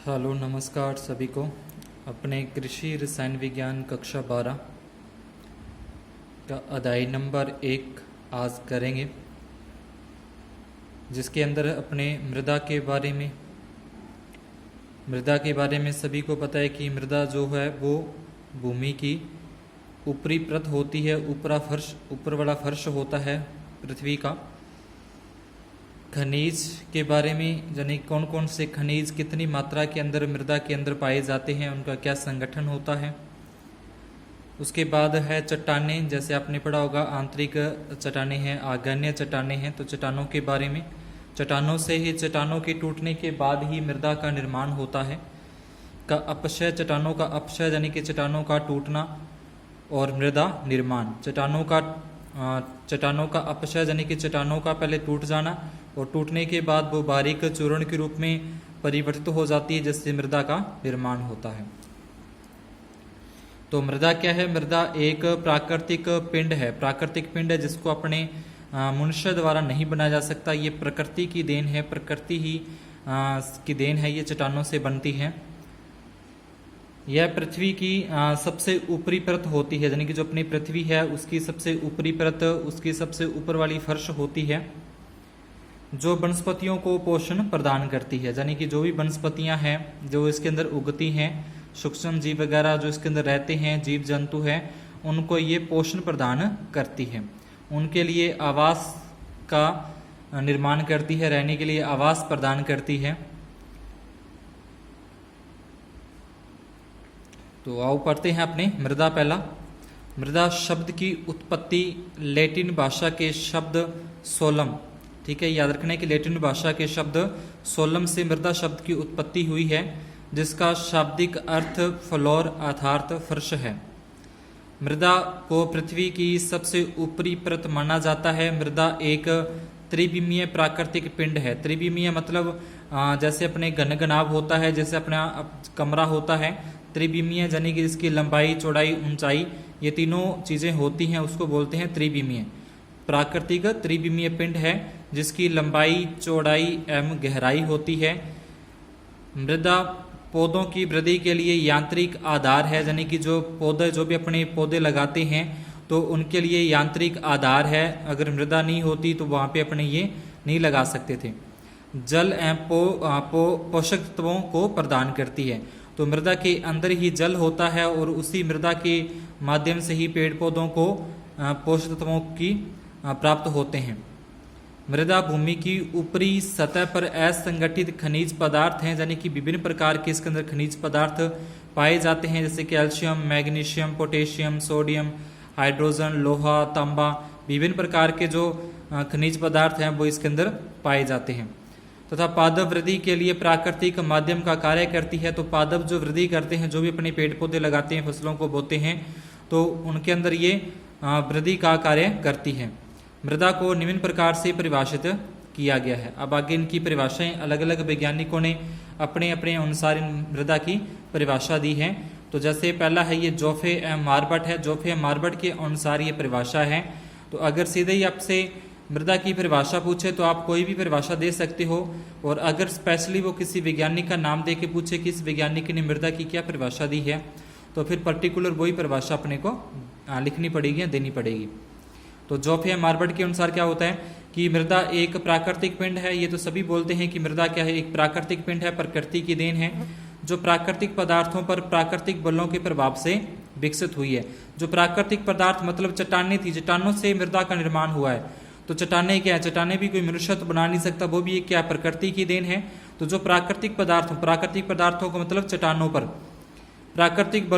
Hello नमस्कार सभी को। अपने कृषि रसायन विज्ञान कक्षा 12 का अध्याय नंबर 1 आज करेंगे, जिसके अंदर अपने मृदा के बारे में सभी को पता है कि मृदा जो है वो भूमि की ऊपरी परत होती है, ऊपर वाला फर्श होता है पृथ्वी का। खनिज के बारे में, यानी कौन कौन से खनिज कितनी मात्रा के अंदर मृदा के अंदर पाए जाते हैं, उनका क्या संगठन होता है। उसके बाद है चट्टानें, जैसे आपने पढ़ा होगा आंतरिक चट्टानें हैं, आग्नेय चट्टानें हैं। तो चट्टानों के बारे में, चट्टानों के टूटने के बाद ही मृदा का निर्माण होता है। चट्टानों का अपक्षय यानी कि चट्टानों का टूटना और मृदा निर्माण। चट्टानों का अपक्षय यानी कि चट्टानों का पहले टूट जाना और टूटने के बाद वो बारीक चूर्ण के रूप में परिवर्तित हो जाती है, जिससे मृदा का निर्माण होता है। तो मृदा क्या है? मृदा एक प्राकृतिक पिंड है, जिसको अपने मनुष्य द्वारा नहीं बनाया जा सकता। ये प्रकृति की देन है, प्रकृति ही की देन है। ये चट्टानों से बनती है। यह पृथ्वी की सबसे ऊपरी परत होती है, यानी कि जो अपनी पृथ्वी है उसकी सबसे ऊपरी परत, उसकी सबसे ऊपर वाली फर्श होती है, जो वनस्पतियों को पोषण प्रदान करती है। यानी कि जो भी वनस्पतियां हैं जो इसके अंदर उगती हैं, सूक्ष्म जीव वगैरह जो इसके अंदर रहते हैं, जीव जंतु हैं, उनको ये पोषण प्रदान करती है। उनके लिए आवास का निर्माण करती है, रहने के लिए आवास प्रदान करती है। तो आओ पढ़ते हैं अपने मृदा। पहला, मृदा शब्द की उत्पत्ति लैटिन भाषा के शब्द सोलम, ठीक है, याद रखना है कि लैटिन भाषा के शब्द सोलम से मृदा शब्द की उत्पत्ति हुई है, जिसका शाब्दिक अर्थ फ्लोर अर्थात फर्श है। मृदा को पृथ्वी की सबसे ऊपरी परत माना जाता है। मृदा एक त्रिविमीय प्राकृतिक पिंड है। त्रिविमीय मतलब जैसे अपने घनघनाभ होता है, जैसे अपना कमरा होता है, त्रिविमीय यानी कि इसकी लंबाई, चौड़ाई, ऊंचाई, ये तीनों चीजें होती हैं, उसको बोलते हैं त्रिविमीय। प्राकृतिक त्रिविमीय पिंड है जिसकी लंबाई, चौड़ाई एवं गहराई होती है। मृदा पौधों की वृद्धि के लिए यांत्रिक आधार है, यानी कि जो भी अपने पौधे लगाते हैं तो उनके लिए यांत्रिक आधार है। अगर मृदा नहीं होती तो वहां पे अपने ये नहीं लगा सकते थे। जल एवं पोषक तत्वों को प्रदान करती है। तो मृदा के अंदर ही जल होता है और उसी मृदा के माध्यम से ही पेड़ पौधों को पोषक तत्वों की प्राप्त होते हैं। मृदा भूमि की ऊपरी सतह पर असंगठित खनिज पदार्थ हैं, यानी कि विभिन्न प्रकार के इसके अंदर खनिज पदार्थ पाए जाते हैं, जैसे calcium, magnesium, potassium, sodium, hydrogen, लोहा, तांबा। विभिन्न प्रकार के जो खनिज पदार्थ हैं वो इसके अंदर पाए जाते हैं। तथा पादप वृद्धि के लिए प्राकृतिक माध्यम का कार्य करती है। तो पादप जो वृद्धि करते हैं, जो भी अपने पेड़ पौधे लगाते हैं, फसलों को बोते हैं, तो उनके अंदर ये वृद्धि का कार्य करती है। मृदा को निम्न प्रकार से परिभाषित किया गया है। अब आगे इनकी परिभाषाएं अलग अलग वैज्ञानिकों ने अपने अपने अनुसार इन मृदा की परिभाषा दी है। तो जैसे पहला है ये जोफे एम मार्बट है। जोफे एम मार्बट के अनुसार ये परिभाषा है। तो अगर सीधे ही आपसे मृदा की परिभाषा पूछे तो आप कोई भी परिभाषा दे सकते हो, और अगर स्पेशली वो किसी वैज्ञानिक का नाम दे के पूछे कि इस वैज्ञानिक ने मृदा की क्या परिभाषा दी है, तो फिर पर्टिकुलर वही परिभाषा अपने को लिखनी पड़ेगी या देनी पड़ेगी। तो जोफे मार्बट के अनुसार क्या होता है कि मृदा एक प्राकृतिक पिंड है। ये तो सभी बोलते हैं कि मृदा क्या है, एक प्राकृतिक पिंड है, प्रकृति की देन है, जो प्राकृतिक पदार्थों पर प्राकृतिक बलों के प्रभाव से विकसित हुई है। जो प्राकृतिक पदार्थ मतलब चट्टानें थी, चट्टानों से मृदा का निर्माण हुआ है। तो चट्टानें क्या है? चट्टानें भी कोई मनुष्य तो बना नहीं सकता, वो भी एक क्या, प्रकृति की देन है। तो जो प्राकृतिक पदार्थों को मतलब चट्टानों पर प्राकृतिक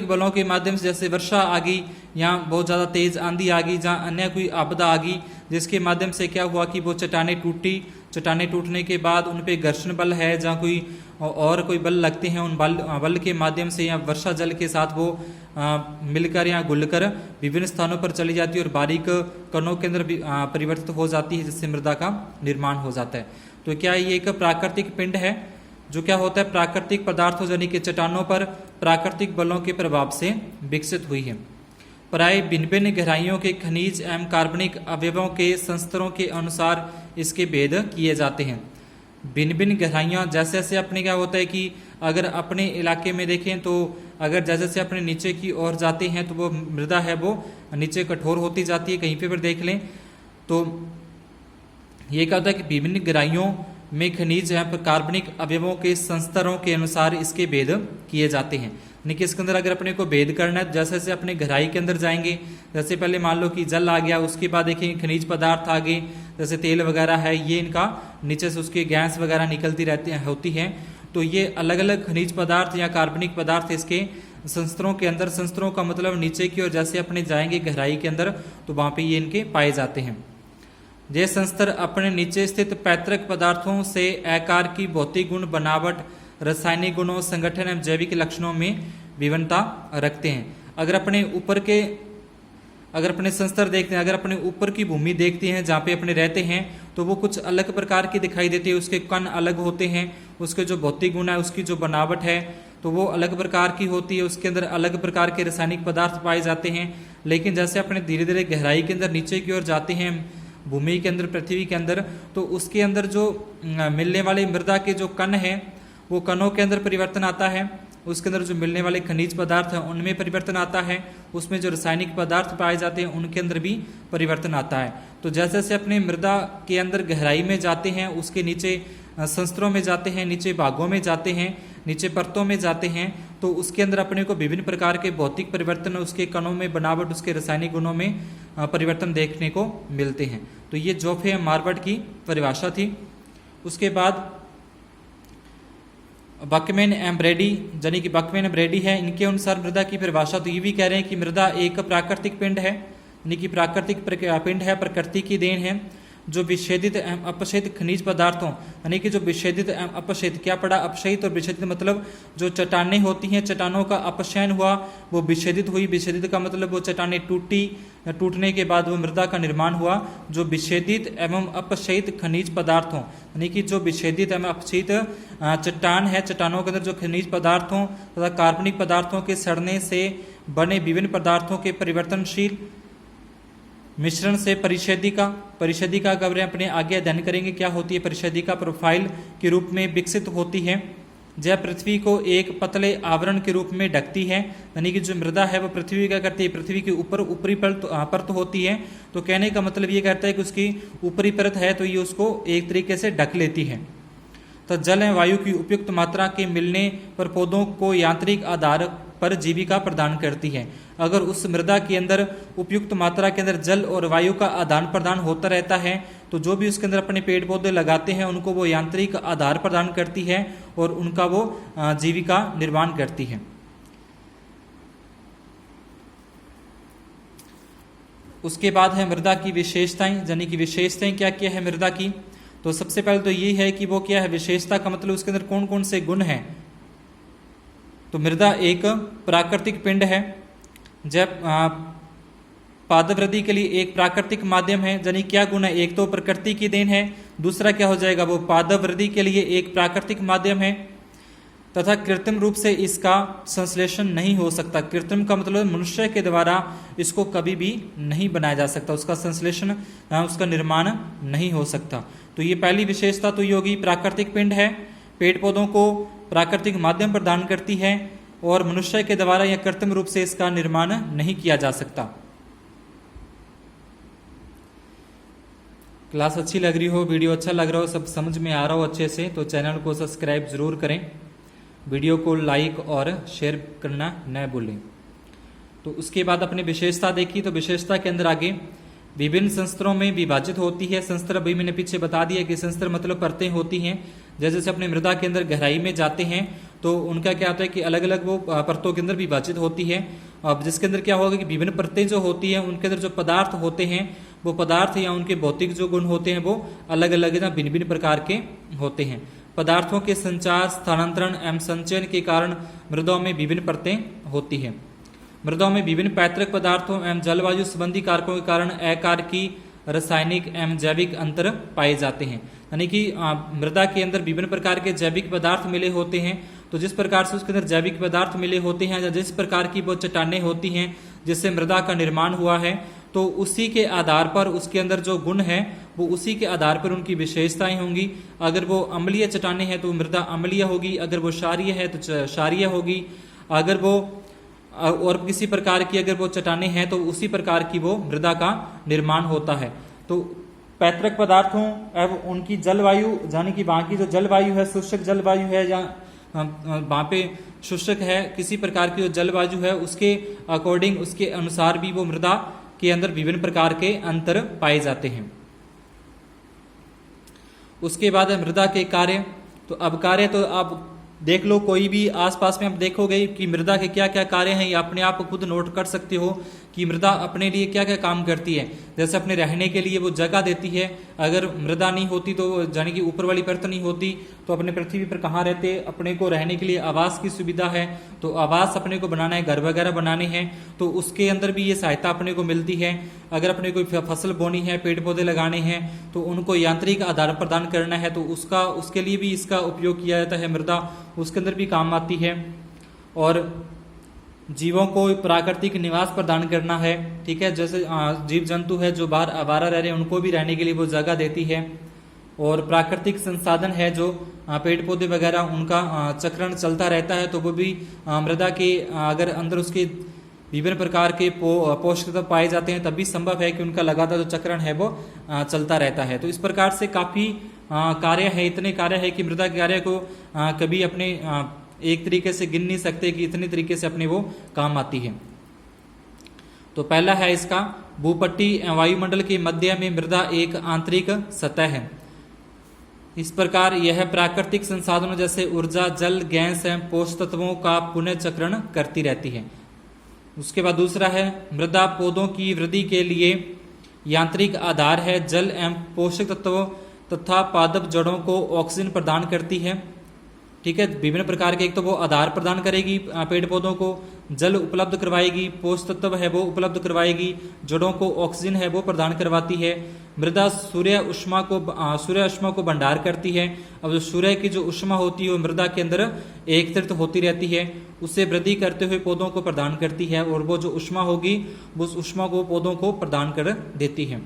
बलों के माध्यम से, जैसे वर्षा आ गई या बहुत ज़्यादा तेज आंधी आ गई, जहाँ अन्य कोई आपदा आ गई, जिसके माध्यम से क्या हुआ कि वो चट्टानें टूटी। चट्टानें टूटने के बाद उन पे घर्षण बल है, जहाँ कोई बल लगते हैं, उन बल के माध्यम से या वर्षा जल के साथ वो मिलकर या घुलकर विभिन्न स्थानों पर चली जाती है और बारीक कणों के अंदर परिवर्तित हो जाती है, जिससे मृदा का निर्माण हो जाता है। तो क्या ये एक प्राकृतिक पिंड है जो क्या होता है, प्राकृतिक पदार्थों यानी कि चट्टानों पर प्राकृतिक बलों के प्रभाव से विकसित हुई है। प्राय भिन्न भिन्न गहराइयों के खनिज एवं कार्बनिक अवयवों के संस्तरों के अनुसार इसके भेद किए जाते हैं। भिन्न भिन्न गहराइयाँ, जैसे जैसे अपने क्या होता है कि अगर अपने इलाके में देखें तो अगर जैसे जैसे अपने नीचे की ओर जाते हैं तो वो मृदा है वो नीचे कठोर होती जाती है। कहीं पे पर देख लें तो ये क्या होता है कि विभिन्न गहराइयों में खनिज यहाँ पर कार्बनिक अवयवों के संस्तरों के अनुसार इसके भेद किए जाते हैं। यानी कि इसके अंदर अगर अपने को भेद करना है, जैसे जैसे अपने गहराई के अंदर जाएंगे, जैसे पहले मान लो कि जल आ गया, उसके बाद देखेंगे खनिज पदार्थ आ गए, जैसे तेल वगैरह है, ये इनका नीचे से उसकी गैस वगैरह निकलती रहती होती है। तो ये अलग अलग खनिज पदार्थ या कार्बनिक पदार्थ इसके संस्तरों के अंदर, संस्तरों का मतलब नीचे की ओर जैसे अपने जाएंगे गहराई के अंदर तो वहां पे ये इनके पाए जाते हैं। ये संस्तर अपने नीचे स्थित पैतृक पदार्थों से आकार की भौतिक गुण, बनावट, रासायनिक गुणों, संगठन एवं जैविक लक्षणों में विभिन्नता रखते हैं। अगर अपने संस्तर देखते हैं, अगर अपने ऊपर की भूमि देखते हैं जहाँ पे अपने रहते हैं तो वो कुछ अलग प्रकार की दिखाई देती है। उसके कण अलग होते हैं, उसके जो भौतिक गुण है, उसकी जो बनावट है तो वो अलग प्रकार की होती है, उसके अंदर अलग प्रकार के रासायनिक पदार्थ पाए जाते हैं। लेकिन जैसे अपने धीरे धीरे गहराई के अंदर नीचे की ओर जाते हैं भूमि के अंदर, पृथ्वी के अंदर, तो उसके अंदर जो मिलने वाले मृदा के जो कण हैं वो कणों के अंदर परिवर्तन आता है, उसके अंदर जो मिलने वाले खनिज पदार्थ हैं उनमें परिवर्तन आता है, उसमें जो रासायनिक पदार्थ पाए जाते हैं उनके अंदर भी परिवर्तन आता है। तो जैसे जैसे अपने मृदा के अंदर गहराई में जाते हैं, उसके नीचे संस्तरों में जाते हैं, नीचे भागों में जाते हैं, नीचे परतों में जाते हैं, तो उसके अंदर अपने को विभिन्न प्रकार के भौतिक परिवर्तन, उसके कणों में बनावट, उसके रासायनिक गुणों में परिवर्तन देखने को मिलते हैं। तो ये जोफे मार्वर्ड की परिभाषा थी। उसके बाद बकमैन एवं ब्रेडी, यानी कि बकमैन एवं ब्रेडी है, इनके अनुसार मृदा की परिभाषा तो ये भी कह रहे हैं कि मृदा एक प्राकृतिक पिंड है, यानी कि प्राकृतिक पिंड है, प्रकृति की देन है, जो विच्छेदित एवं अपक्षयित खनिज पदार्थों, यानी कि जो विच्छेदित एवं अपक्षयित, क्या पड़ा अपक्षयित और विच्छेदित मतलब जो चट्टानें होती हैं, चट्टानों का अपक्षयन हुआ, वो विच्छेदित हुई, विच्छेदित का मतलब वो चट्टानें टूटी, टूटने के बाद वो मृदा का निर्माण हुआ। जो विच्छेदित एवं अपक्षयित खनिज पदार्थों, यानी कि जो विच्छेदित एवं अपक्षयित चट्टान है, चट्टानों के अंदर जो खनिज पदार्थों तथा कार्बनिक पदार्थों के सड़ने से बने विभिन्न पदार्थों के परिवर्तनशील मिश्रण से परिच्छेदिका का अपने आगे अध्ययन करेंगे क्या होती है। परिच्छेदिका प्रोफाइल के रूप में विकसित होती है, जह पृथ्वी को एक पतले आवरण के रूप में ढकती है, यानी कि जो मृदा है वो पृथ्वी क्या करती है, पृथ्वी के ऊपर ऊपरी परत होती है। तो कहने का मतलब ये कहता है कि उसकी ऊपरी परत है तो ये उसको एक तरीके से ढक लेती है। तो जल एवं वायु की उपयुक्त मात्रा के मिलने पर पौधों को यांत्रिक आधार पर जीविका प्रदान करती है। अगर उस मृदा के अंदर उपयुक्त मात्रा के अंदर जल और वायु का आदान प्रदान होता रहता है तो जो भी उसके अंदर अपने पेड़ पौधे लगाते हैं उनको वो यांत्रिक आधार प्रदान करती है और उनका वो जीविका निर्माण करती है। उसके बाद है मृदा की विशेषताएं, यानी कि विशेषताएं क्या क्या है मृदा की। तो सबसे पहले तो ये है कि वो क्या है, विशेषता का मतलब उसके अंदर कौन कौन से गुण हैं। तो मृदा एक प्राकृतिक पिंड है, जब पादवृद्धि के लिए एक प्राकृतिक माध्यम है, यानी क्या गुण है, एक तो प्रकृति की देन है, दूसरा क्या हो जाएगा वो पादवृद्धि के लिए एक प्राकृतिक माध्यम है, तथा कृत्रिम रूप से इसका संश्लेषण नहीं हो सकता। कृत्रिम का मतलब मनुष्य के द्वारा इसको कभी भी नहीं बनाया जा सकता, उसका संश्लेषण उसका निर्माण नहीं हो सकता। तो ये पहली विशेषता तो ये होगी, प्राकृतिक पिंड है, पेड़ पौधों को प्राकृतिक माध्यम प्रदान करती है और मनुष्य के द्वारा या कृत्रिम रूप से इसका निर्माण नहीं किया जा सकता। क्लास अच्छी लग रही हो, वीडियो अच्छा लग रहा हो, सब समझ में आ रहा हो अच्छे से, तो चैनल को सब्सक्राइब जरूर करें, वीडियो को लाइक और शेयर करना न भूलें। तो उसके बाद अपनी विशेषता देखी, तो विशेषता के अंदर आगे विभिन्न संस्तरों में विभाजित होती है। संस्तर अभी मैंने पीछे बता दिया कि संस्तर मतलब परतें होती हैं। जैसे जैसे अपने मृदा के अंदर गहराई में जाते हैं तो उनका क्या होता है कि अलग अलग वो परतों के अंदर विभाजित होती है। अब जिसके अंदर क्या होगा कि विभिन्न परतें जो होती हैं उनके अंदर जो पदार्थ होते हैं वो पदार्थ या उनके भौतिक जो गुण होते हैं वो अलग अलग या भिन्न भिन्न प्रकार के होते हैं। पदार्थों के संचार, स्थानांतरण एवं संचयन के कारण मृदाओं में विभिन्न परतें होती हैं। मृदाओं में विभिन्न पैतृक पदार्थों एवं जलवायु संबंधी कारकों के कारण आकार की रासायनिक एवं जैविक अंतर पाए जाते हैं। यानी कि मृदा के अंदर विभिन्न प्रकार के जैविक पदार्थ मिले होते हैं, तो जिस प्रकार से उसके अंदर जैविक पदार्थ मिले होते हैं या जिस प्रकार की वो चट्टानें होती हैं जिससे मृदा का निर्माण हुआ है, तो उसी के आधार पर उसके अंदर जो गुण है वो उसी के आधार पर उनकी विशेषताएं होंगी। अगर वो अम्लीय चट्टानें हैं तो मृदा अम्लीय होगी, अगर वो क्षारीय है तो क्षारीय होगी, अगर वो और किसी प्रकार की अगर वो चट्टानें हैं तो उसी प्रकार की वो मृदा का निर्माण होता है। तो पैतृक पदार्थों एवं उनकी जलवायु, यानी कि वहाँ की जो जलवायु है, शुष्क जलवायु है या वहाँ पे शुष्क है, किसी प्रकार की जो जलवायु है उसके अकॉर्डिंग, उसके अनुसार भी वो मृदा के अंदर विभिन्न प्रकार के अंतर पाए जाते हैं। उसके बाद है मृदा के कार्य। तो अब कार्य तो आप देख लो, कोई भी आसपास में आप देखोगे कि मृदा के क्या क्या कार्य हैं, या अपने आप खुद नोट कर सकते हो कि मृदा अपने लिए क्या क्या काम करती है। जैसे अपने रहने के लिए वो जगह देती है, अगर मृदा नहीं होती तो यानी कि ऊपर वाली परत नहीं होती तो अपने पृथ्वी पर कहाँ रहते, अपने को रहने के लिए आवास की सुविधा है, तो आवास अपने को बनाना है, घर वगैरह बनाने हैं, तो उसके अंदर भी ये सहायता अपने को मिलती है। अगर अपने कोई फसल बोनी है, पेड़ पौधे लगाने हैं, तो उनको यांत्रिक आधार प्रदान करना है, तो उसके लिए भी इसका उपयोग किया जाता है। मृदा उसके अंदर भी काम आती है। और जीवों को प्राकृतिक निवास प्रदान करना है, ठीक है, जैसे जीव जंतु है जो बाहर आवारा रह रहे हैं उनको भी रहने के लिए वो जगह देती है। और प्राकृतिक संसाधन है जो पेड़ पौधे वगैरह, उनका चक्रण चलता रहता है, तो वो भी मृदा के अगर अंदर उसके विभिन्न प्रकार के पोषक तत्व पाए जाते हैं, तब भी संभव है कि उनका लगातार जो चक्रण है वो चलता रहता है। तो इस प्रकार से काफी कार्य है, इतने कार्य है कि मृदा के कार्य को कभी अपने एक तरीके से गिन नहीं सकते कि इतने तरीके से अपने वो काम आती है। तो पहला है इसका भूपट्टी वायुमंडल के मध्य में मृदा एक आंतरिक सतह है। इस प्रकार यह प्राकृतिक संसाधनों जैसे ऊर्जा, जल, गैस एवं पोषक तत्वों का पुनः चक्रण करती रहती है। उसके बाद दूसरा है मृदा पौधों की वृद्धि के लिए यांत्रिक आधार है। जल एवं पोषक तत्वों तथा पादप जड़ों को ऑक्सीजन प्रदान करती है, ठीक है, विभिन्न प्रकार के। एक तो वो आधार प्रदान करेगी पेड़ पौधों को, जल उपलब्ध करवाएगी, पोषक तत्व है वो उपलब्ध करवाएगी, जड़ों को ऑक्सीजन है वो प्रदान करवाती है। मृदा सूर्य उष्मा को भंडार करती है। अब जो सूर्य की जो उष्मा होती है वो मृदा के अंदर एकत्रित होती रहती है, उससे वृद्धि करते हुए पौधों को प्रदान करती है, और वो जो उष्मा होगी उस उष्मा को पौधों को प्रदान कर देती है।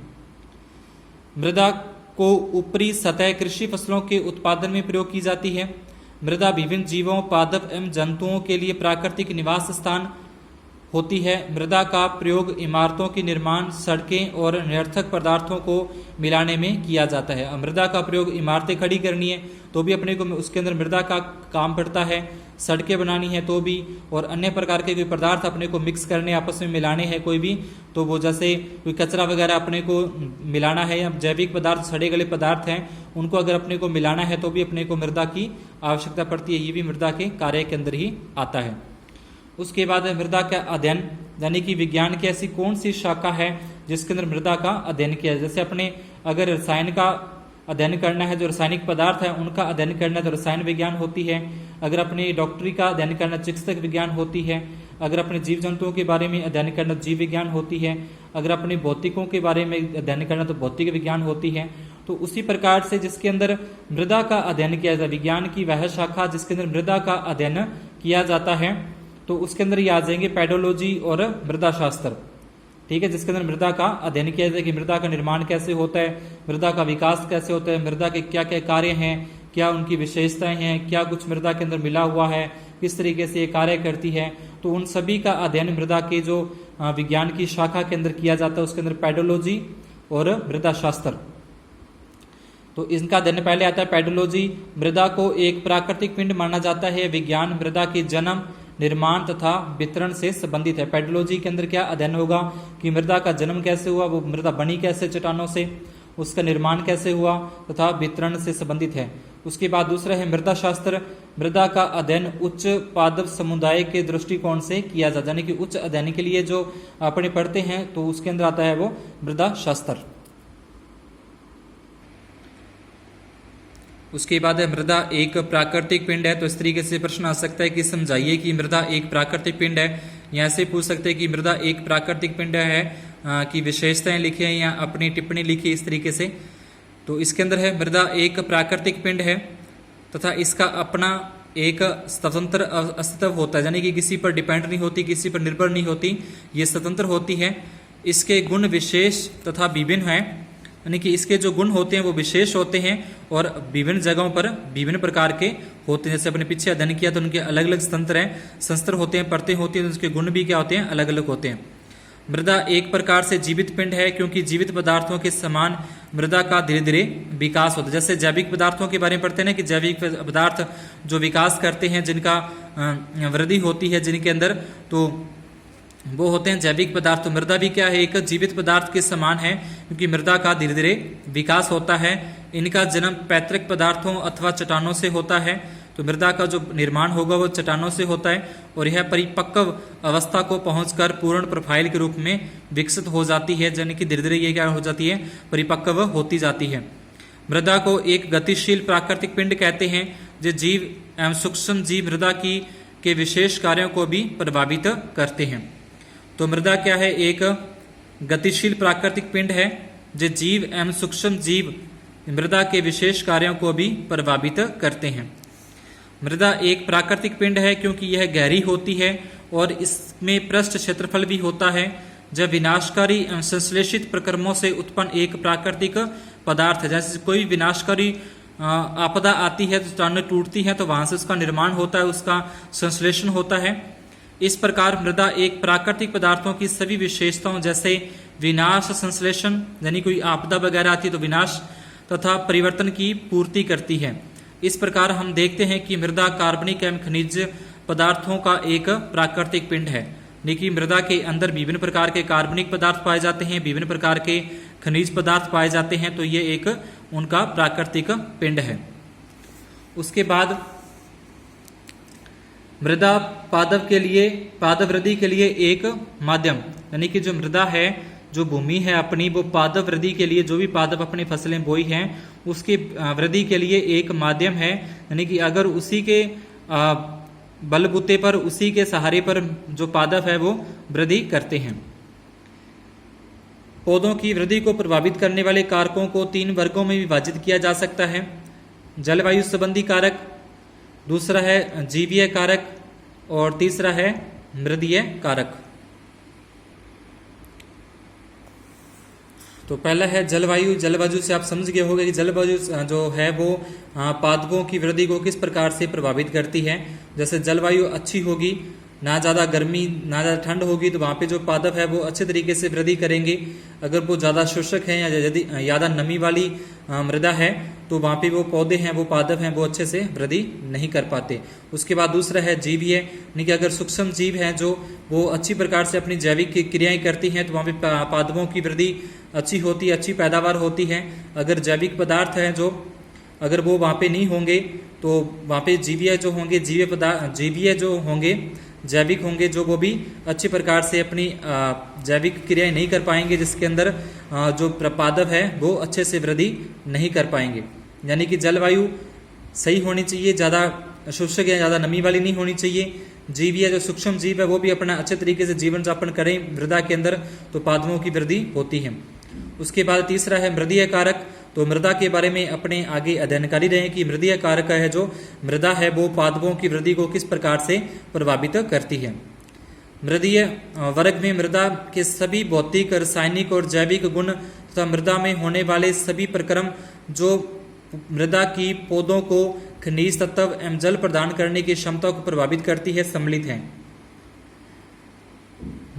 मृदा को ऊपरी सतह कृषि फसलों के उत्पादन में प्रयोग की जाती है। मृदा विभिन्न जीवों, पादप एवं जंतुओं के लिए प्राकृतिक निवास स्थान होती है। मृदा का प्रयोग इमारतों के निर्माण, सड़कें और निरर्थक पदार्थों को मिलाने में किया जाता है। मृदा का प्रयोग इमारतें खड़ी करनी है तो भी अपने को उसके अंदर मृदा का काम पड़ता है, सड़कें बनानी है तो भी, और अन्य प्रकार के कोई पदार्थ अपने को मिक्स करने, आपस में मिलाने हैं कोई भी, तो वो जैसे कोई कचरा वगैरह अपने को मिलाना है, या जैविक पदार्थ, सड़े गले पदार्थ हैं, उनको अगर अपने को मिलाना है तो भी अपने को मृदा की आवश्यकता पड़ती है। ये भी मृदा के कार्य के अंदर ही आता है। उसके बाद मृदा का अध्ययन, यानी कि विज्ञान की ऐसी कौन सी शाखा है जिसके अंदर मृदा का अध्ययन किया है। जैसे अपने अगर रसायन का अध्ययन करना है, जो रासायनिक पदार्थ है उनका अध्ययन करना है तो रसायन विज्ञान होती है। अगर अपनी डॉक्टरी का अध्ययन करना चिकित्सक विज्ञान होती है। अगर अपने जीव जंतुओं के बारे में अध्ययन करना जीव विज्ञान होती है। अगर अपने भौतिकों के बारे में अध्ययन करना तो भौतिक विज्ञान होती है। तो उसी प्रकार से जिसके अंदर मृदा का अध्ययन किया जाता है, विज्ञान की वह शाखा जिसके अंदर मृदा का अध्ययन किया जाता है, तो उसके अंदर ये आ जाएंगे पेडोलॉजी और मृदा शास्त्र, ठीक है, जिसके अंदर मृदा का अध्ययन किया जाता है कि मृदा का निर्माण कैसे होता है, मृदा का विकास कैसे होता है, मृदा के क्या क्या कार्य हैं, क्या उनकी विशेषताएं हैं, क्या कुछ मृदा के अंदर मिला हुआ है, किस तरीके से ये कार्य करती है। तो उन सभी का अध्ययन मृदा के जो विज्ञान की शाखा के अंदर किया जाता है, उसके अंदर पेडोलॉजी और मृदा शास्त्र। तो इनका अध्ययन पहले आता है पेडोलॉजी। मृदा को एक प्राकृतिक पिंड माना जाता है। विज्ञान मृदा के जन्म, निर्माण तथा वितरण से संबंधित है। पेडोलॉजी के अंदर क्या अध्ययन होगा कि मृदा का जन्म कैसे हुआ, वो मृदा बनी कैसे चट्टानों से, उसका निर्माण कैसे हुआ तथा वितरण से संबंधित है। उसके बाद दूसरा है मृदा शास्त्र। मृदा का अध्ययन उच्च पादप समुदाय के दृष्टिकोण से किया जाता है, यानी कि उच्च अध्ययन के लिए जो अपने पढ़ते हैं तो उसके अंदर आता है वो मृदा शास्त्र। उसके बाद है मृदा एक प्राकृतिक पिंड है। तो इस तरीके से प्रश्न आ सकता है कि समझाइए कि मृदा एक प्राकृतिक पिंड है। यहाँ से पूछ सकते हैं कि मृदा एक प्राकृतिक पिंड है कि विशेषताएं लिखी हैं या अपनी टिप्पणी लिखी इस तरीके से। तो इसके अंदर है मृदा एक प्राकृतिक पिंड है तथा इसका अपना एक स्वतंत्र अस्तित्व होता है, यानी कि किसी पर डिपेंड नहीं होती, किसी पर निर्भर नहीं होती, ये स्वतंत्र होती है। इसके गुण विशेष तथा विभिन्न हैं, यानी कि इसके जो गुण होते हैं वो विशेष होते हैं और विभिन्न जगहों पर विभिन्न प्रकार के होते हैं। जैसे अपने पीछे अध्ययन किया तो उनके अलग अलग तंत्र हैं, संस्तर होते हैं, परतें होती हैं, तो उसके गुण भी क्या होते हैं, अलग अलग होते हैं। मृदा एक प्रकार से जीवित पिंड है क्योंकि जीवित पदार्थों के समान मृदा का धीरे धीरे विकास होता है। जैसे जैविक पदार्थों के बारे में पढ़ते हैं ना कि जैविक पदार्थ जो विकास करते हैं, जिनका वृद्धि होती है जिनके अंदर, तो वो होते हैं जैविक पदार्थ। तो मृदा भी क्या है, एक जीवित पदार्थ के समान है क्योंकि मृदा का धीरे धीरे विकास होता है। इनका जन्म पैतृक पदार्थों अथवा चट्टानों से होता है। तो मृदा का जो निर्माण होगा वो चट्टानों से होता है और यह परिपक्व अवस्था को पहुंचकर पूर्ण प्रोफाइल के रूप में विकसित हो जाती है, यानी कि धीरे धीरे ये क्या हो जाती है, परिपक्व होती जाती है। मृदा को एक गतिशील प्राकृतिक पिंड कहते हैं जो जीव एवं सूक्ष्म जीव मृदा की के विशेष कार्यों को भी प्रभावित करते हैं। तो मृदा क्या है, एक गतिशील प्राकृतिक पिंड है जो जीव एवं सूक्ष्म जीव मृदा के विशेष कार्यों को भी प्रभावित करते हैं। मृदा एक प्राकृतिक पिंड है क्योंकि यह गहरी होती है और इसमें पृष्ठ क्षेत्रफल भी होता है। जब विनाशकारी एवं संश्लेषित प्रक्रमों से उत्पन्न एक प्राकृतिक पदार्थ है, जैसे कोई विनाशकारी आपदा आती है तो चट्टानें टूटती हैं तो वहां से उसका निर्माण होता है, उसका संश्लेषण होता है। इस प्रकार मृदा एक प्राकृतिक पदार्थों की सभी विशेषताओं जैसे विनाश, संश्लेषण, यानी कोई आपदा वगैरह आती है तो विनाश तथा परिवर्तन की पूर्ति करती है। इस प्रकार हम देखते हैं कि मृदा कार्बनिक एवं खनिज पदार्थों का एक प्राकृतिक पिंड है। लेकिन मृदा के अंदर विभिन्न प्रकार के कार्बनिक पदार्थ पाए जाते हैं, विभिन्न प्रकार के खनिज पदार्थ पाए जाते हैं, तो ये एक उनका प्राकृतिक पिंड है। उसके बाद मृदा पादप वृद्धि के लिए एक माध्यम, यानी कि जो मृदा है, जो भूमि है अपनी, वो पादप वृद्धि के लिए, जो भी पादप अपनी फसलें बोई हैं उसकी वृद्धि के लिए एक माध्यम है। यानी कि अगर उसी के बलबूते पर, उसी के सहारे पर जो पादप है वो वृद्धि करते हैं। पौधों की वृद्धि को प्रभावित करने वाले कारकों को 3 वर्गों में विभाजित किया जा सकता है। जलवायु संबंधी कारक, दूसरा है जीवीय कारक और तीसरा है मृदीय कारक। तो पहला है जलवायु। जलवायु से आप समझ गए होंगे कि जलवायु जो है वो पादपों की वृद्धि को किस प्रकार से प्रभावित करती है। जैसे जलवायु अच्छी होगी, ना ज़्यादा गर्मी ना ज़्यादा ठंड होगी, तो वहाँ पे जो पादप है वो अच्छे तरीके से वृद्धि करेंगे। अगर वो ज़्यादा शुष्क है या यदि ज़्यादा नमी वाली मृदा है तो वहाँ पे वो पौधे हैं, वो पादप हैं, वो अच्छे से वृद्धि नहीं कर पाते। उसके बाद दूसरा है जीवीय, यानी कि अगर सूक्ष्म जीव हैं जो वो अच्छी प्रकार से अपनी जैविक क्रियाएं करती हैं तो वहाँ पे पादपों की वृद्धि अच्छी होती है, अच्छी पैदावार होती है। अगर जैविक पदार्थ हैं जो अगर वो वहाँ पे नहीं होंगे तो वहाँ पे जीवीय जो होंगे, जीवीय जो होंगे, जैविक होंगे, जो वो भी अच्छी प्रकार से अपनी जैविक क्रियाएं नहीं कर पाएंगे, जिसके अंदर जो पादप है वो अच्छे से वृद्धि नहीं कर पाएंगे। यानी कि जलवायु सही होनी चाहिए, ज़्यादा शुष्क या ज़्यादा नमी वाली नहीं होनी चाहिए। जीवीय जो सूक्ष्म जीव है वो भी अपना अच्छे तरीके से जीवन यापन करें मृदा के अंदर, तो पादपों की वृद्धि होती है। उसके बाद तीसरा है मृदीय कारक। तो मृदा के बारे में अपने आगे अध्ययनकारी रहे कि मृदीय कारक है जो मृदा है वो पादपों की वृद्धि को किस प्रकार से प्रभावित करती है। मृदीय वर्ग में मृदा के सभी भौतिक, रासायनिक और जैविक गुण तथा मृदा में होने वाले सभी प्रक्रम जो मृदा की पौधों को खनिज तत्व एवं जल प्रदान करने की क्षमता को प्रभावित करती है सम्मिलित है।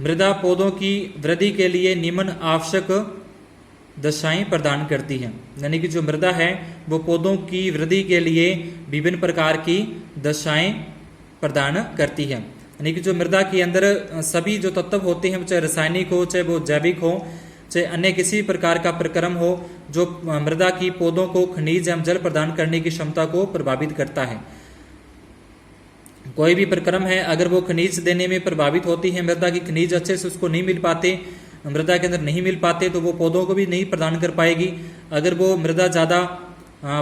मृदा पौधों की वृद्धि के लिए निम्न आवश्यक दशाएं प्रदान करती है। यानी कि जो मृदा है वो पौधों की वृद्धि के लिए विभिन्न प्रकार की दशाएं प्रदान करती है। यानी कि जो मृदा के अंदर सभी जो तत्व होते हैं, चाहे रासायनिक हो, चाहे वो जैविक हो, चाहे अन्य किसी प्रकार का प्रक्रम हो, जो मृदा की पौधों को खनिज एवं जल प्रदान करने की क्षमता को प्रभावित करता है। कोई भी प्रक्रम है अगर वो खनिज देने में प्रभावित होती है, मृदा की खनिज अच्छे से उसको नहीं मिल पाते, मृदा के अंदर नहीं मिल पाते, तो वो पौधों को भी नहीं प्रदान कर पाएगी। अगर वो मृदा ज़्यादा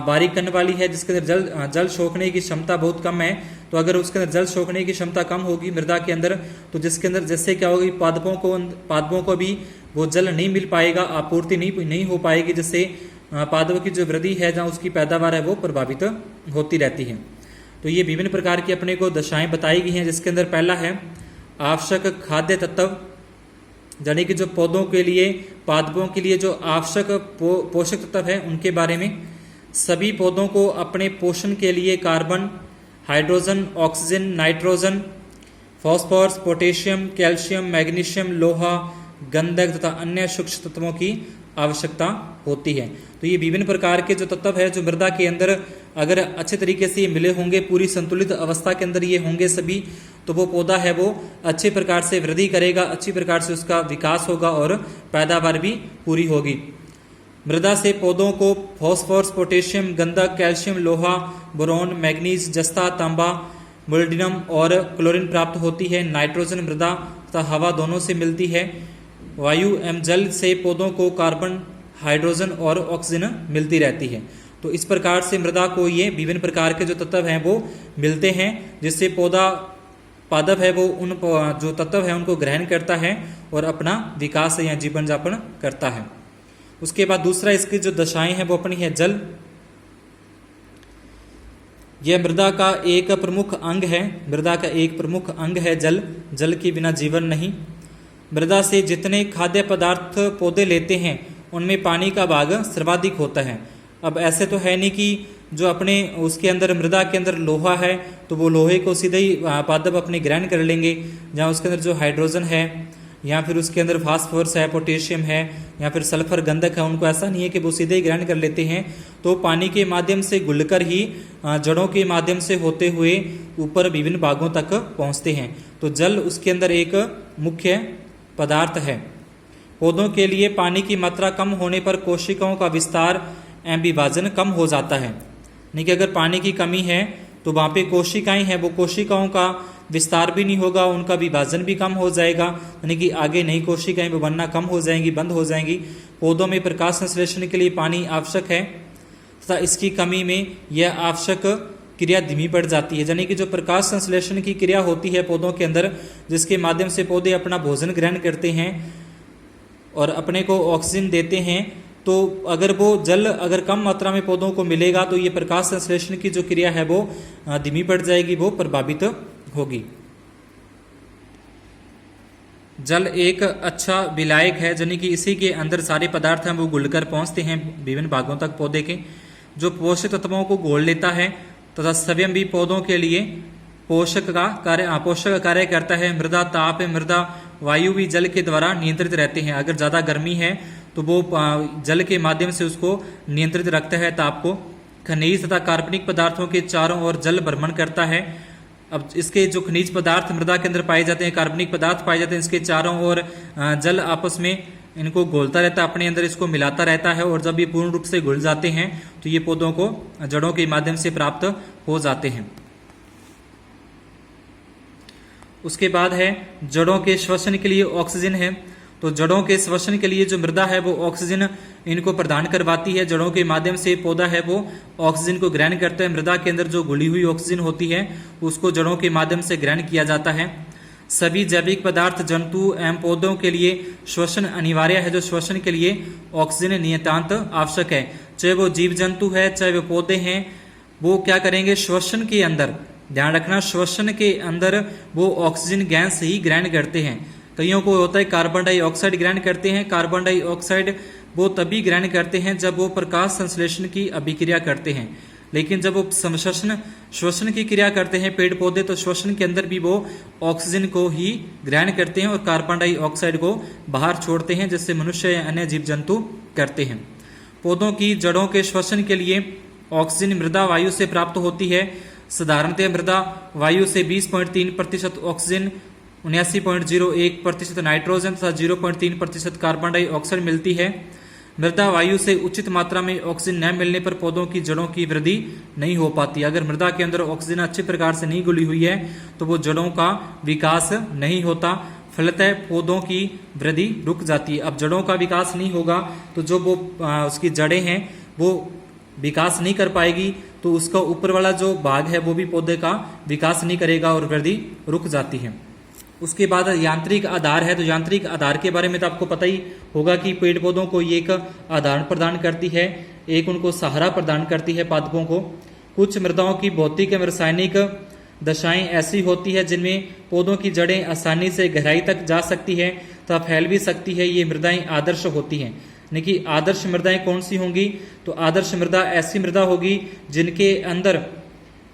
बारीक कण वाली है जिसके अंदर जल सोखने की क्षमता बहुत कम है, तो अगर उसके अंदर जल सोखने की क्षमता कम होगी मृदा के अंदर, तो जिसके अंदर जैसे क्या होगी, पादपों को भी वो जल नहीं मिल पाएगा, आपूर्ति नहीं हो पाएगी, जिससे पादपों की जो वृद्धि है जहाँ उसकी पैदावार है वो प्रभावित होती रहती है। तो ये विभिन्न प्रकार की अपने को दशाएं बताई गई हैं, जिसके अंदर पहला है आवश्यक खाद्य तत्व, यानी कि जो पौधों के लिए, पादपों के लिए जो आवश्यक पोषक तत्व है उनके बारे में। सभी पौधों को अपने पोषण के लिए carbon, hydrogen, oxygen, nitrogen, phosphorus, potassium, calcium, magnesium, लोहा, गंधक तथा अन्य सूक्ष्म तत्वों की आवश्यकता होती है। तो ये विभिन्न प्रकार के जो तत्व है जो मृदा के अंदर अगर अच्छे तरीके से मिले होंगे, पूरी संतुलित अवस्था के अंदर ये होंगे सभी, तो वो पौधा है वो अच्छे प्रकार से वृद्धि करेगा, अच्छी प्रकार से उसका विकास होगा और पैदावार भी पूरी होगी। मृदा से पौधों को फास्फोरस, पोटेशियम, गंधक, कैल्शियम, लोहा, बोरॉन, मैग्नीज, जस्ता, तांबा, मोलिब्डेनम और क्लोरीन प्राप्त होती है। नाइट्रोजन मृदा तथा हवा दोनों से मिलती है। वायु एवं जल से पौधों को कार्बन, हाइड्रोजन और ऑक्सीजन मिलती रहती है। तो इस प्रकार से मृदा को ये विभिन्न प्रकार के जो तत्व हैं वो मिलते हैं, जिससे पौधा पादप है वो उन जो तत्व है उनको ग्रहण करता है और अपना विकास या जीवन यापन करता है। उसके बाद दूसरा इसकी जो दशाएं हैं वो अपनी है जल। यह मृदा का एक प्रमुख अंग है। मृदा का एक प्रमुख अंग है जल। जल के बिना जीवन नहीं। मृदा से जितने खाद्य पदार्थ पौधे लेते हैं उनमें पानी का भाग सर्वाधिक होता है। अब ऐसे तो है नहीं कि जो अपने उसके अंदर मृदा के अंदर लोहा है तो वो लोहे को सीधे ही पादप अपने ग्रहण कर लेंगे, जहाँ उसके अंदर जो हाइड्रोजन है या फिर उसके अंदर फास्फोरस है, पोटेशियम है या फिर सल्फर, गंधक है, उनको ऐसा नहीं है कि वो सीधे ही ग्रहण कर लेते हैं। तो पानी के माध्यम से घुलकर ही जड़ों के माध्यम से होते हुए ऊपर विभिन्न भागों तक पहुँचते हैं। तो जल उसके अंदर एक मुख्य पदार्थ है। पौधों के लिए पानी की मात्रा कम होने पर कोशिकाओं का विस्तार एवं विभाजन कम हो जाता है। यानी कि अगर पानी की कमी है तो वहाँ पे कोशिकाएं हैं, वो कोशिकाओं का विस्तार भी नहीं होगा, उनका विभाजन भी कम हो जाएगा, यानी कि आगे नई कोशिकाएं बनना कम हो जाएंगी, बंद हो जाएंगी। पौधों में प्रकाश संश्लेषण के लिए पानी आवश्यक है तथा इसकी कमी में यह आवश्यक क्रिया धीमी पड़ जाती है। यानी कि जो प्रकाश संश्लेषण की क्रिया होती है पौधों के अंदर, जिसके माध्यम से पौधे अपना भोजन ग्रहण करते हैं और अपने को ऑक्सीजन देते हैं, तो अगर वो जल अगर कम मात्रा में पौधों को मिलेगा तो ये प्रकाश संश्लेषण की जो क्रिया है वो धीमी पड़ जाएगी, वो प्रभावित होगी। जल एक अच्छा विलायक है, यानी कि इसी के अंदर सारे पदार्थ हैं वो घुलकर पहुंचते हैं विभिन्न भागों तक पौधे के, जो पोषक तत्वों को घोल लेता है तथा स्वयं भी पौधों के लिए पोषक कार्य करता है। मृदा ताप, मृदा वायु भी जल के द्वारा नियंत्रित रहते हैं। अगर ज़्यादा गर्मी है तो वो जल के माध्यम से उसको नियंत्रित रखता है ताप को। खनिज तथा कार्बनिक पदार्थों के चारों ओर जल भ्रमण करता है। अब इसके जो खनिज पदार्थ मृदा के अंदर पाए जाते हैं, कार्बनिक पदार्थ पाए जाते हैं, इसके चारों ओर जल आपस में इनको घोलता रहता है, अपने अंदर इसको मिलाता रहता है, और जब ये पूर्ण रूप से घुल जाते हैं तो ये पौधों को जड़ों के माध्यम से प्राप्त हो जाते हैं। उसके बाद है जड़ों के श्वसन के लिए ऑक्सीजन है। तो जड़ों के श्वसन के लिए जो मृदा है वो ऑक्सीजन इनको प्रदान करवाती है। जड़ों के माध्यम से पौधा है वो ऑक्सीजन को ग्रहण करता है। मृदा के अंदर जो घुली हुई ऑक्सीजन होती है उसको जड़ों के माध्यम से ग्रहण किया जाता है। सभी जैविक पदार्थ, जंतु एवं पौधों के लिए श्वसन अनिवार्य है। जो श्वसन के लिए ऑक्सीजन नितांत आवश्यक है, चाहे वो जीव जंतु है चाहे वो पौधे हैं, वो क्या करेंगे, श्वसन के अंदर, ध्यान रखना, श्वसन के अंदर वो ऑक्सीजन गैस ही ग्रहण करते हैं। कईयों को होता है कार्बन डाइऑक्साइड ग्रहण करते हैं। कार्बन डाइऑक्साइड वो तभी ग्रहण करते हैं जब वो प्रकाश संश्लेषण की अभिक्रिया करते हैं, लेकिन जब वो श्वसन की क्रिया करते हैं पेड़ पौधे, तो श्वसन के अंदर भी वो ऑक्सीजन को ही ग्रहण करते हैं और कार्बन डाइऑक्साइड को बाहर छोड़ते हैं, जैसे मनुष्य या अन्य जीव जंतु करते हैं। पौधों की जड़ों के श्वसन के लिए ऑक्सीजन मृदा वायु से प्राप्त होती है। साधारणतः मृदा वायु से 20.3% ऑक्सीजन, 79.01% नाइट्रोजन तथा 0.3% कार्बन डाइऑक्साइड मिलती है। मृदा वायु से उचित मात्रा में ऑक्सीजन न मिलने पर पौधों की जड़ों की वृद्धि नहीं हो पाती। अगर मृदा के अंदर ऑक्सीजन अच्छे प्रकार से नहीं घुली हुई है तो वो जड़ों का विकास नहीं होता, फलतः पौधों की वृद्धि रुक जाती है। अब जड़ों का विकास नहीं होगा तो जो वो उसकी जड़ें हैं वो विकास नहीं कर पाएगी, तो उसका ऊपर वाला जो भाग है वो भी पौधे का विकास नहीं करेगा और वृद्धि रुक जाती है। उसके बाद यांत्रिक आधार है। तो यांत्रिक आधार के बारे में तो आपको पता ही होगा कि पेड़ पौधों को ये एक आधार प्रदान करती है, एक उनको सहारा प्रदान करती है पादपों को। कुछ मृदाओं की भौतिक एवं रासायनिक दशाएं ऐसी होती है जिनमें पौधों की जड़ें आसानी से गहराई तक जा सकती है, तथा फैल भी सकती है, ये मृदाएं आदर्श होती हैं। यानी कि आदर्श मृदाएं कौन सी होंगी? तो आदर्श मृदा ऐसी मृदा होगी जिनके अंदर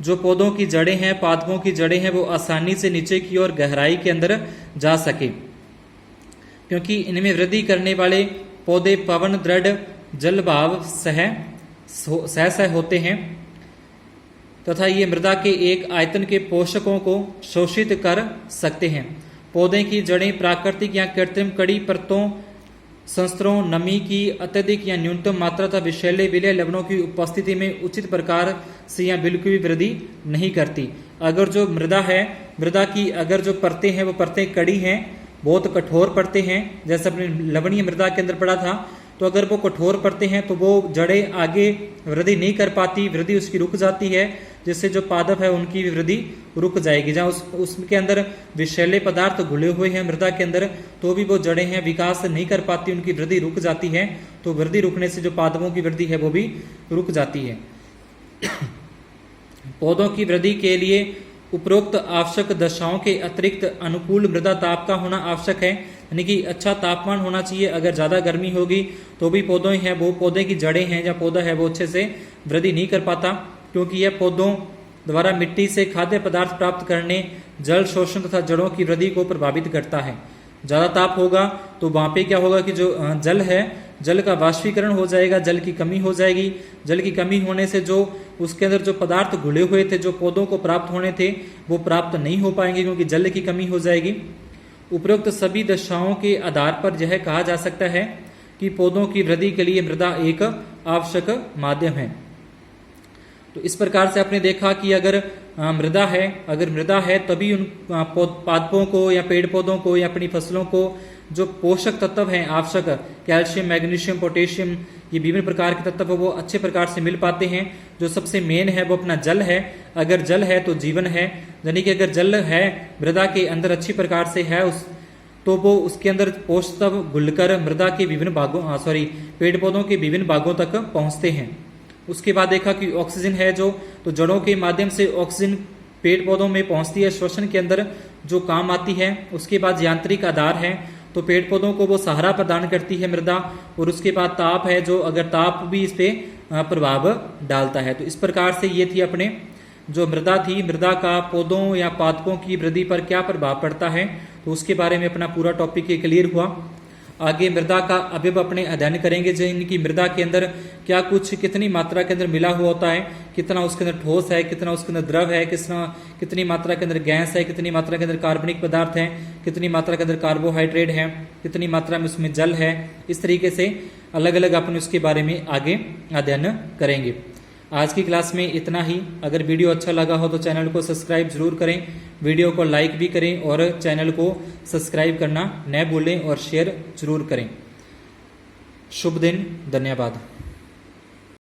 जो पौधों की जड़ें हैं, पादपों की जड़ें हैं, वो आसानी से नीचे की ओर गहराई के अंदर जा सके, क्योंकि इनमें वृद्धि करने वाले पौधे पवन दृढ़ जलभाव सह होते हैं तथा ये मृदा के एक आयतन के पोषकों को शोषित कर सकते हैं। पौधे की जड़ें प्राकृतिक या कृत्रिम कड़ी परतों, संस्तरों, नमी की अत्यधिक या न्यूनतम मात्रा तथा विषैले विलय लवणों की उपस्थिति में उचित प्रकार से या बिल्कुल भी वृद्धि नहीं करती। अगर जो मृदा है, मृदा की अगर जो परतें हैं वो परतें कड़ी हैं, बहुत कठोर परतें हैं, जैसे अपने लवणीय मृदा के अंदर पड़ा था, तो अगर वो कठोर परतें हैं तो वो जड़ें आगे वृद्धि नहीं कर पाती, वृद्धि उसकी रुक जाती है, जिससे जो पादप है उनकी भी वृद्धि रुक जाएगी। जहाँ उसके अंदर विषैले पदार्थ घुले हुए हैं मृदा के अंदर, तो भी वो जड़ें हैं विकास नहीं कर पाती, उनकी वृद्धि रुक जाती है। तो वृद्धि रुकने से जो पादपों की वृद्धि है वो भी रुक जाती है। पौधों की वृद्धि के लिए उपरोक्त आवश्यक दशाओं के अतिरिक्त अनुकूल मृदा ताप का होना आवश्यक है, यानी कि अच्छा तापमान होना चाहिए। अगर ज़्यादा गर्मी होगी तो भी पौधे हैं वो पौधे की जड़ें हैं या पौधा है वो अच्छे से वृद्धि नहीं कर पाता, क्योंकि यह पौधों द्वारा मिट्टी से खाद्य पदार्थ प्राप्त करने, जल शोषण तथा जड़ों की वृद्धि को प्रभावित करता है। ज़्यादा ताप होगा तो वहाँ पे क्या होगा कि जो जल है, जल का वाष्पीकरण हो जाएगा, जल की कमी हो जाएगी। जल की कमी होने से जो उसके अंदर जो पदार्थ घुले हुए थे, जो पौधों को प्राप्त होने थे, वो प्राप्त नहीं हो पाएंगे, क्योंकि जल की कमी हो जाएगी। उपरोक्त सभी दशाओं के आधार पर यह कहा जा सकता है कि पौधों की वृद्धि के लिए मृदा एक आवश्यक माध्यम है। तो इस प्रकार से आपने देखा कि अगर मृदा है तभी उन पादपों को या पेड़ पौधों को या अपनी फसलों को जो पोषक तत्व हैं आवश्यक, कैल्शियम, मैग्नीशियम, पोटेशियम, ये विभिन्न प्रकार के तत्व वो अच्छे प्रकार से मिल पाते हैं। जो सबसे मेन है वो अपना जल है। अगर जल है तो जीवन है, यानी कि अगर जल है मृदा के अंदर अच्छी प्रकार से है तो वो उसके अंदर पोषक तत्व घुलकर मृदा के विभिन्न भागों पेड़ पौधों के विभिन्न भागों तक पहुंचते हैं। उसके बाद देखा कि ऑक्सीजन है तो जड़ों के माध्यम से ऑक्सीजन पेड़ पौधों में पहुंचती है, श्वसन के अंदर जो काम आती है। उसके बाद यांत्रिक आधार है, तो पेड़ पौधों को वो सहारा प्रदान करती है मृदा। और उसके बाद ताप है, जो अगर ताप भी इस पे प्रभाव डालता है। तो इस प्रकार से ये थी अपने जो मृदा थी, मृदा का पौधों या पादपों की वृद्धि पर क्या प्रभाव पड़ता है, तो उसके बारे में अपना पूरा टॉपिक ये क्लियर हुआ। आगे मृदा का अवयव अपने अध्ययन करेंगे, जो इनकी मृदा के अंदर क्या कुछ कितनी मात्रा के अंदर मिला हुआ होता है, कितना उसके अंदर ठोस है, कितना उसके अंदर द्रव है, कितनी मात्रा के अंदर गैस है, कितनी मात्रा के अंदर कार्बनिक पदार्थ है, कितनी मात्रा के अंदर कार्बोहाइड्रेट है, कितनी मात्रा में उसमें जल है। इस तरीके से अलग अलग अपन उसके बारे में आगे अध्ययन करेंगे। आज की क्लास में इतना ही। अगर वीडियो अच्छा लगा हो तो चैनल को सब्सक्राइब जरूर करें, वीडियो को लाइक भी करें और चैनल को सब्सक्राइब करना न भूलें और शेयर जरूर करें। शुभ दिन, धन्यवाद।